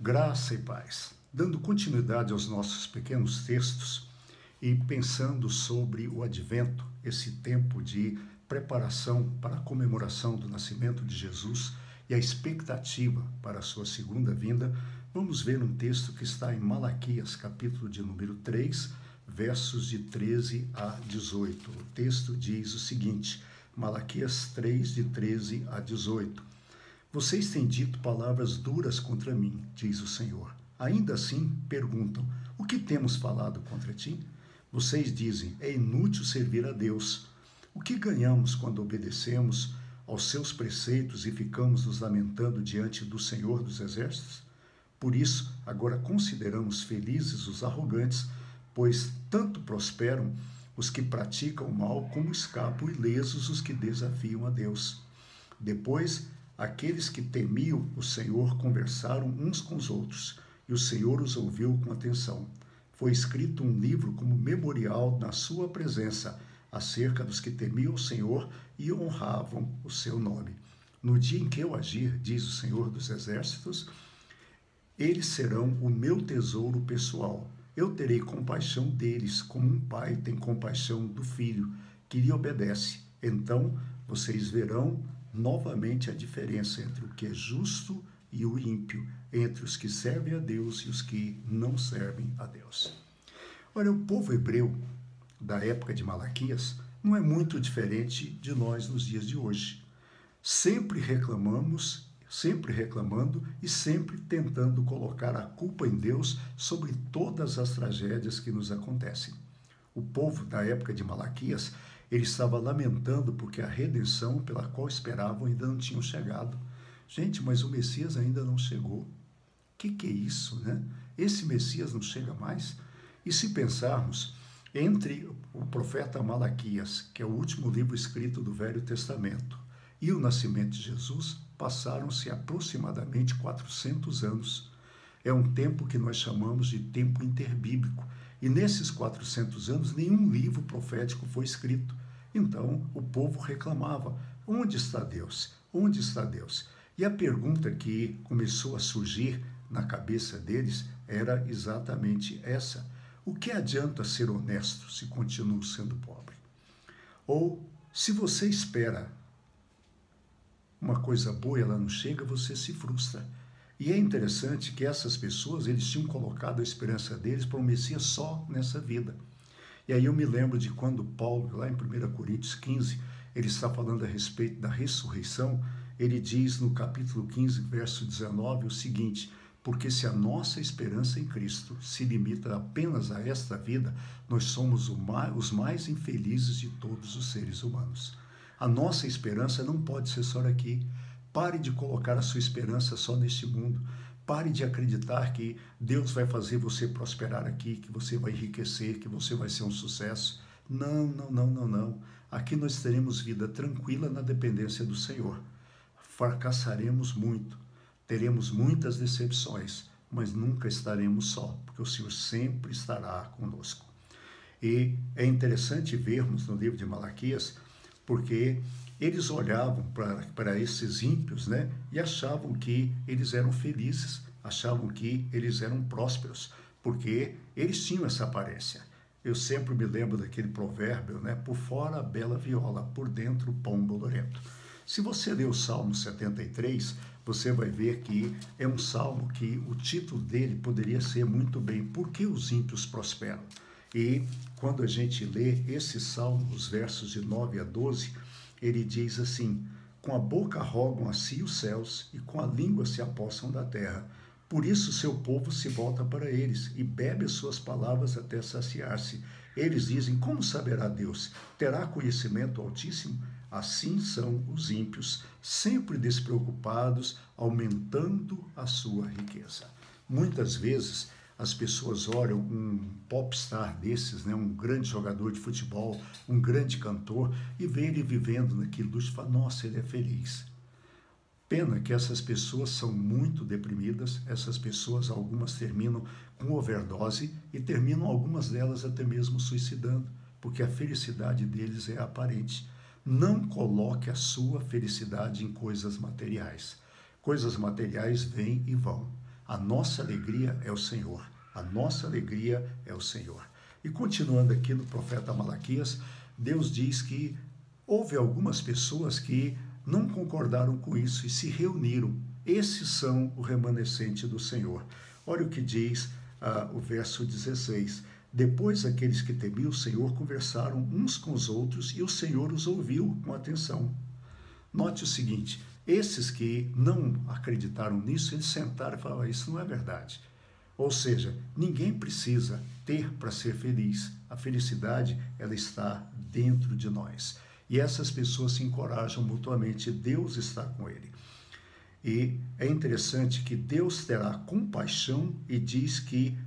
Graça e paz. Dando continuidade aos nossos pequenos textos e pensando sobre o advento, esse tempo de preparação para a comemoração do nascimento de Jesus e a expectativa para a sua segunda vinda, vamos ver um texto que está em Malaquias, capítulo de número 3, versos de 13 a 18. O texto diz o seguinte, Malaquias 3, de 13 a 18. Vocês têm dito palavras duras contra mim, diz o Senhor. Ainda assim, perguntam, o que temos falado contra ti? Vocês dizem, é inútil servir a Deus. O que ganhamos quando obedecemos aos seus preceitos e ficamos nos lamentando diante do Senhor dos Exércitos? Por isso, agora consideramos felizes os arrogantes, pois tanto prosperam os que praticam o mal, como escapam ilesos os que desafiam a Deus. Depois, aqueles que temiam o Senhor conversaram uns com os outros, e o Senhor os ouviu com atenção. Foi escrito um livro como memorial na sua presença, acerca dos que temiam o Senhor e honravam o seu nome. No dia em que eu agir, diz o Senhor dos Exércitos, eles serão o meu tesouro pessoal. Eu terei compaixão deles, como um pai tem compaixão do filho, que lhe obedece. Então, vocês verão novamente a diferença entre o que é justo e o ímpio, entre os que servem a Deus e os que não servem a Deus. Olha, o povo hebreu da época de Malaquias não é muito diferente de nós nos dias de hoje. Sempre reclamando e sempre tentando colocar a culpa em Deus sobre todas as tragédias que nos acontecem. O povo da época de Malaquias, ele estava lamentando porque a redenção pela qual esperavam ainda não tinha chegado. Gente, mas o Messias ainda não chegou. O que é isso, né? Esse Messias não chega mais? E se pensarmos, entre o profeta Malaquias, que é o último livro escrito do Velho Testamento, e o nascimento de Jesus, passaram-se aproximadamente 400 anos. É um tempo que nós chamamos de tempo interbíblico. E nesses 400 anos, nenhum livro profético foi escrito. Então, o povo reclamava, onde está Deus? Onde está Deus? E a pergunta que começou a surgir na cabeça deles era exatamente essa. O que adianta ser honesto se continuo sendo pobre? Ou, se você espera uma coisa boa e ela não chega, você se frustra. E é interessante que essas pessoas, eles tinham colocado a esperança deles para o Messias só nessa vida. E aí eu me lembro de quando Paulo, lá em 1 Coríntios 15, ele está falando a respeito da ressurreição, ele diz no capítulo 15, verso 19, o seguinte, porque se a nossa esperança em Cristo se limita apenas a esta vida, nós somos os mais infelizes de todos os seres humanos. A nossa esperança não pode ser só aqui. Pare de colocar a sua esperança só neste mundo. Pare de acreditar que Deus vai fazer você prosperar aqui, que você vai enriquecer, que você vai ser um sucesso. Não. Aqui nós teremos vida tranquila na dependência do Senhor. Fracassaremos muito, teremos muitas decepções, mas nunca estaremos só, porque o Senhor sempre estará conosco. E é interessante vermos no livro de Malaquias, porque eles olhavam para esses ímpios, né, e achavam que eles eram felizes, achavam que eles eram prósperos, porque eles tinham essa aparência. Eu sempre me lembro daquele provérbio, né, por fora a bela viola, por dentro o pão bolorento. Se você ler o Salmo 73, você vai ver que é um salmo que o título dele poderia ser muito bem, por que os ímpios prosperam? E quando a gente lê esse salmo, os versos de 9 a 12, ele diz assim, com a boca rogam a si os céus e com a língua se apossam da terra. Por isso seu povo se volta para eles e bebe as suas palavras até saciar-se. Eles dizem, como saberá Deus? Terá conhecimento Altíssimo? Assim são os ímpios, sempre despreocupados, aumentando a sua riqueza. Muitas vezes as pessoas olham um popstar desses, né, um grande jogador de futebol, um grande cantor, e vê ele vivendo naquilo luxo e fala, nossa, ele é feliz. Pena que essas pessoas são muito deprimidas, essas pessoas, algumas terminam com overdose e terminam algumas delas até mesmo suicidando, porque a felicidade deles é aparente. Não coloque a sua felicidade em coisas materiais. Coisas materiais vêm e vão. A nossa alegria é o Senhor. A nossa alegria é o Senhor. E continuando aqui no profeta Malaquias, Deus diz que houve algumas pessoas que não concordaram com isso e se reuniram. Esses são o remanescente do Senhor. Olha o que diz o verso 16. Depois aqueles que temiam o Senhor conversaram uns com os outros e o Senhor os ouviu com atenção. Note o seguinte, esses que não acreditaram nisso, eles sentaram e falaram, isso não é verdade. Ou seja, ninguém precisa ter para ser feliz. A felicidade, ela está dentro de nós. E essas pessoas se encorajam mutuamente, Deus está com ele. E é interessante que Deus terá compaixão e diz que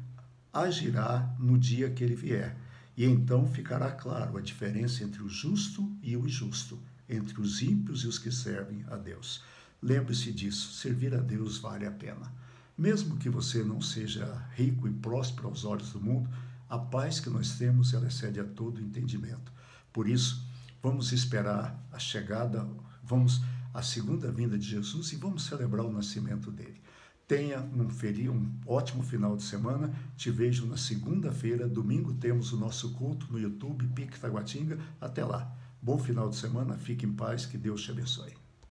agirá no dia que ele vier. E então ficará claro a diferença entre o justo e o injusto, entre os ímpios e os que servem a Deus. Lembre-se disso, servir a Deus vale a pena. Mesmo que você não seja rico e próspero aos olhos do mundo, a paz que nós temos, ela excede a todo entendimento. Por isso, vamos esperar a chegada, a segunda vinda de Jesus e vamos celebrar o nascimento dele. Tenha um ótimo final de semana. Te vejo na segunda-feira. Domingo temos o nosso culto no YouTube, PIC Taguatinga. Até lá. Bom final de semana. Fique em paz. Que Deus te abençoe.